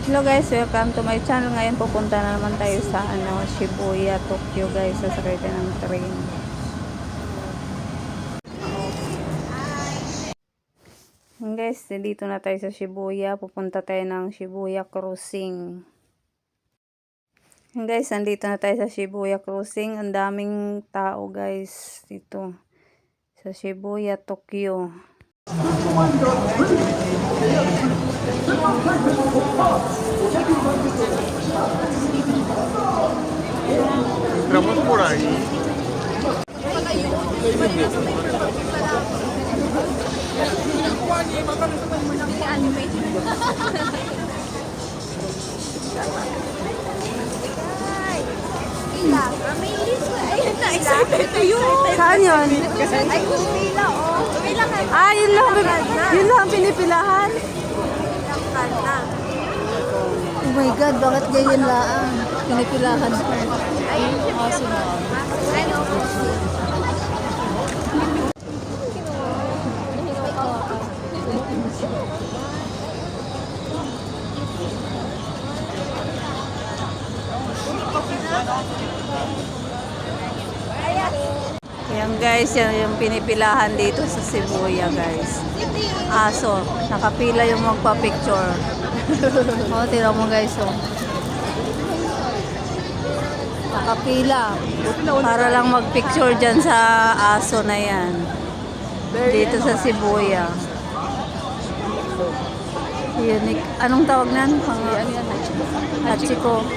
Hello guys, welcome to my channel. Ngayon pupunta na naman tayo sa Shibuya, Tokyo guys. Sasakay tayo ng train. Guys, dito na tayo sa Shibuya. Pupunta tayo ng Shibuya Crossing. Guys, andito na tayo sa Shibuya Crossing. Ang daming tao guys dito sa Shibuya, Tokyo. Entramos por ahí. Saan yun? Ah, yun lang pinipilahan. Oh my God, bakit ganyan lang? Pinipilahan ko. Yan guys, yan yung pinipilahan dito sa Shibuya guys. Aso, nakapila yung magpa-picture. O, tira mo guys, oh. Nakapila. Para lang mag-picture dyan sa aso na yan. Dito sa Shibuya. Unique. Anong tawag nan? Hachiko.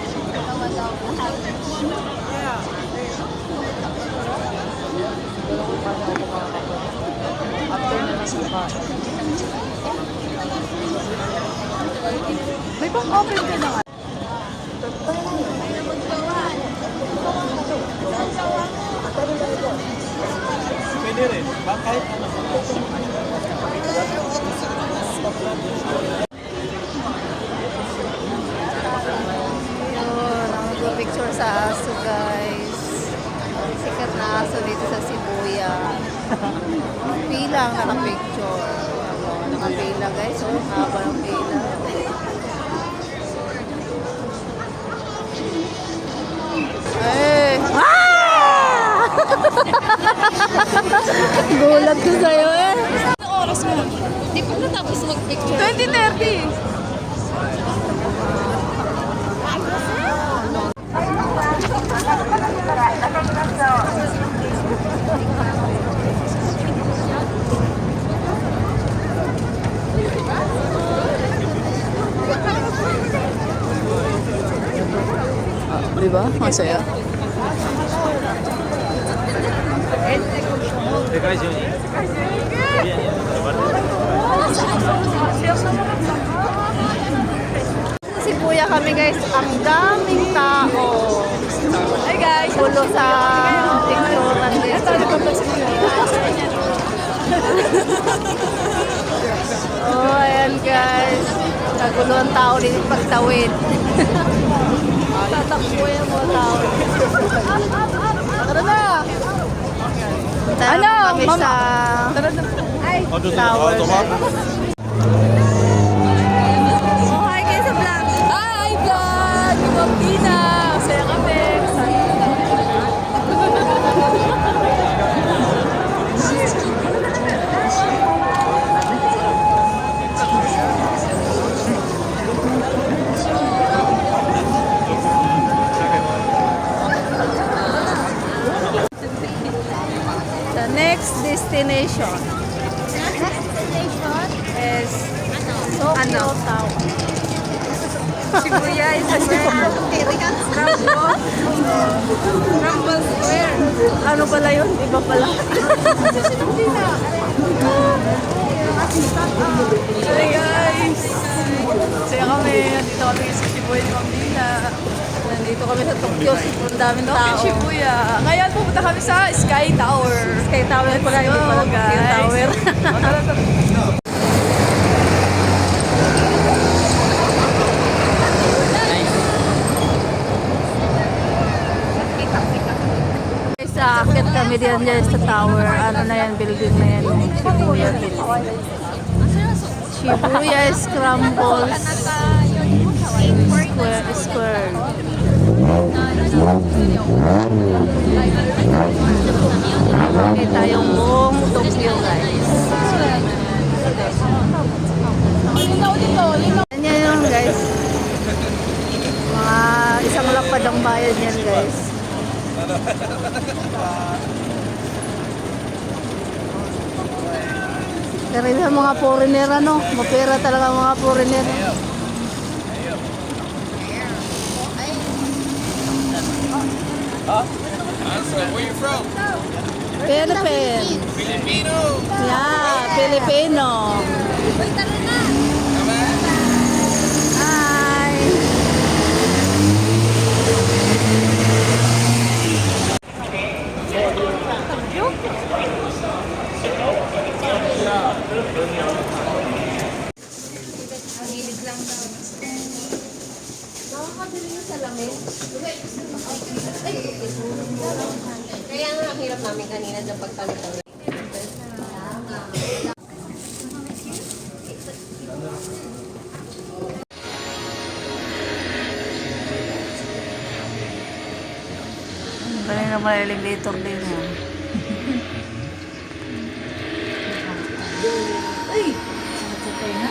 May pang-open ka na nga. Pwede rin. Kahit ano. Picture sa aso guys. Sikat na aso dito sa Shibuya. Pila ang nakapicture. Nakapila guys. Oh, haba ng pila. Eh! Ah! Gulat ko sa'yo eh. Anong oras mo? Di pa natapos mag-picture. 20:30. Diba? Masaya. Shibuya kami guys. Ang daming tao. Hey guys. Pulo sa picturean dito. Oh, ayan guys. Nagulo ang tao dito pagtawid. Tatakbo yung mga tao. Tara na! Ano? Kami sa tower. Oh, hi kayo sa vlog. Hi, vlog! Ibang Pina! Masaya kami. The next destination is Tokyo Tower. Shibuya is Rumble Square. Ano pala yun? Iba pala. Hi guys! Masaya kami. Nandito kami sa Shibuya ni Mambina. Nandito kami sa Tokyo. Ang daming tao. Shibuya. Ngayon pupunta kami sa Sky Tower. Sky Tower pala. Hindi pala Tokyo Tower. Sa akit kami diyan sa tower. Ano na yan? Building na yan. Shibuya building. Shibuya Scrambles Karamihan mga foreigner, ano? Mapera talaga ang mga foreigner. So, where you from? Philippines. Filipino. Yeah, Filipino. Hi. Kaya nga ang hirap namin kanina dyan pagtalit-talit. Kanina may elevator din yan. Ay! Sakay na.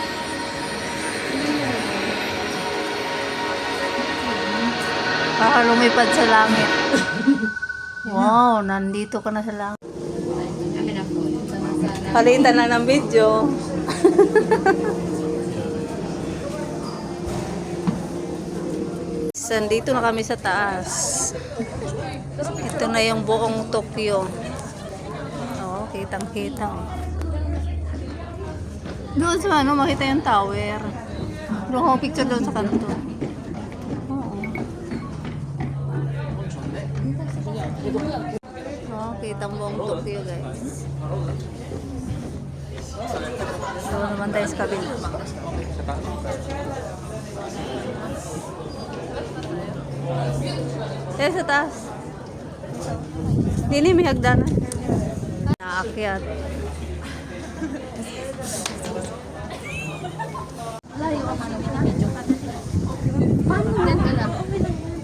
Lumipad sa langit. Wow, nandito ka na sa langit. Palitan na ng video. Nandito na kami sa taas. Ito na yung buong Tokyo. Oo, kitang-kita. Doon sa ano, makita yung tower. Doon ko picture doon sa kanto. Oo. Oo, kita ang buong Tokyo, guys. Doon naman tayo sa kabila. Eh, sa taas. Hindi, may hagdanan. Naakyat.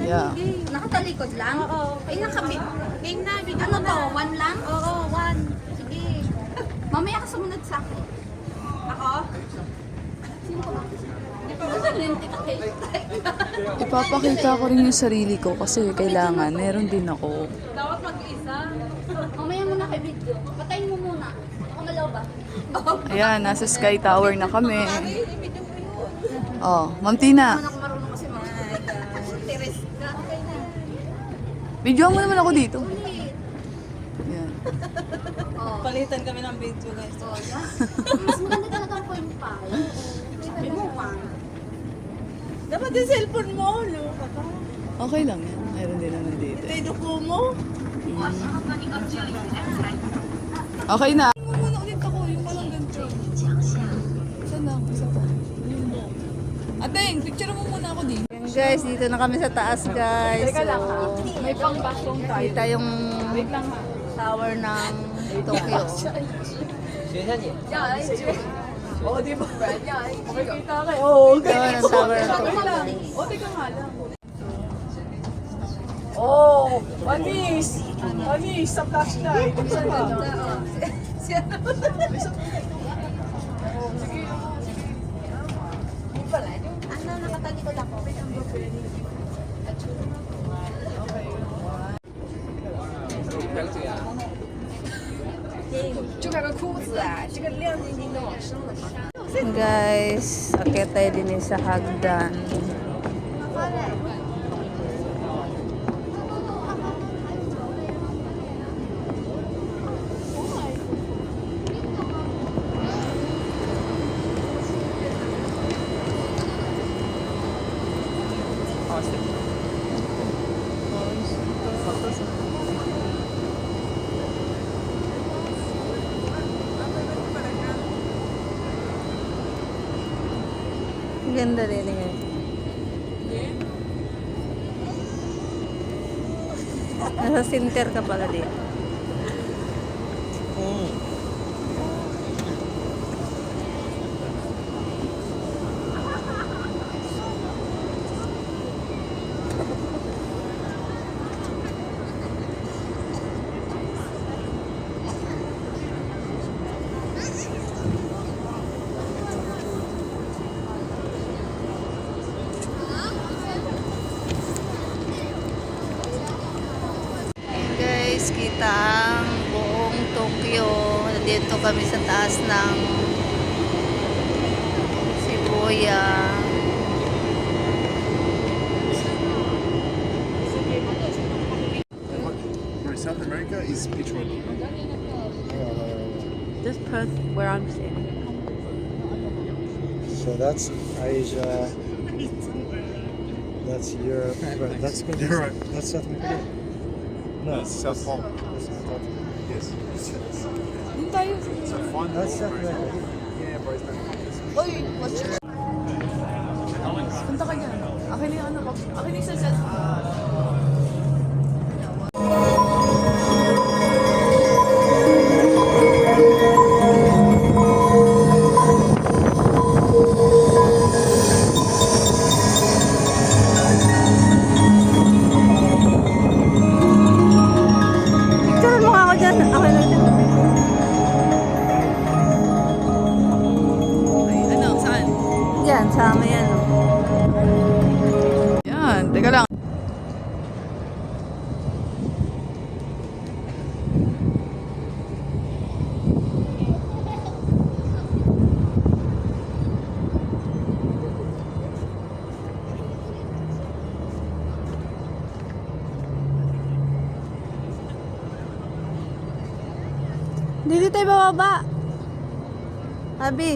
Yeah. Nakatalikod lang? Oo. Ay, nakabit. Game na, video ano to? One lang? Oo, one. Sige. Mamaya ka sumunod sa akin. Ako? Sino ko ba? Ipapakita ko rin yung sarili ko kasi kailangan. Meron din ako. Dapat mag-isa. Mamaya muna kay video. Patayin mo muna. Ako malaw ba? Ayan, nasa Sky Tower na kami. Oh, Ma'am Tina. Ako marunong kasi mga teres ka. Okay na. Videoan mo naman ako dito. Ayan. Palitan kami ng video, guys. Mas maganda talaga ang point pa. Sabi mo pa. Dapat yung cellphone mo, luka ka. Okay lang yan. Meron din naman dito. Ito yung duko mo. Okay na. Muna ulit ako, yung walang ganito. Saan na? Isa pa. Ateng, picture mo muna ako dito. Guys, dito na kami sa taas, guys. Teka lang, ha? So, May pang-background tayo. kita yung Wait lang ha. tower ng Tokyo. Oo, di ba? Makikita kayo. Oo, Ito ang tower ng Wait Tokyo. lang. O, teka nga lang. Oh, Anis! Anis, sa flashlight. Isa pa. Ano, nakatalikod ako. Guys, akit tayo din sa hagdan. Ganda din eh. Nasa center ka pala dito. makita ang buong Tokyo. Nandito kami sa taas ng Shibuya. For South America is beach road. This Perth where I'm staying. So that's Asia. That's Europe. Right, that's good. You're right. That's South America. No, That's South Pole. that's not South America. Yes. Doon tayo. So fun. That's South America. Yeah, bro. It's not. Uy, what's your... Punta ka dyan. Akin yung ano, akin yung sa set. Picture mo nga ako dyan. Ako na dyan. Ano, saan? Yan, sama yan. Oh. Yan, teka lang. Dito tayo bababa. Abi.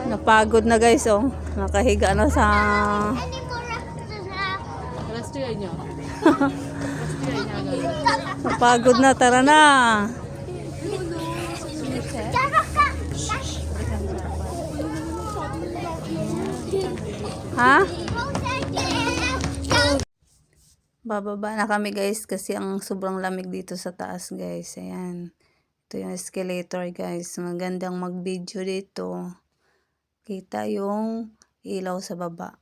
Napagod na guys, oh. Nakahiga na sa... Rest yun nyo. Napagod na, tara na. Ha? Bababa na kami guys kasi ang sobrang lamig dito sa taas guys. Ayan. Ito yung escalator guys. Magandang mag-video dito. Kita yung ilaw sa baba.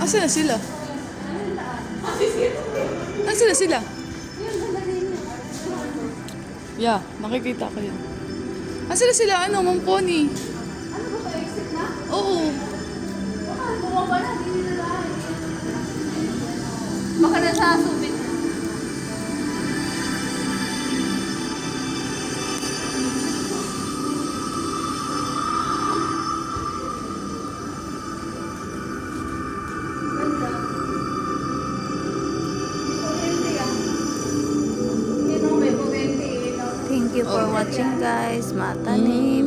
Asan na sila? Asan na sila? Yeah, nakikita ko yun. Asan na sila? Ano, Ma'am Pony? Ano ba ito? Exit na? Oo. Baka nasa subit. Thank you for watching guys. Matanim.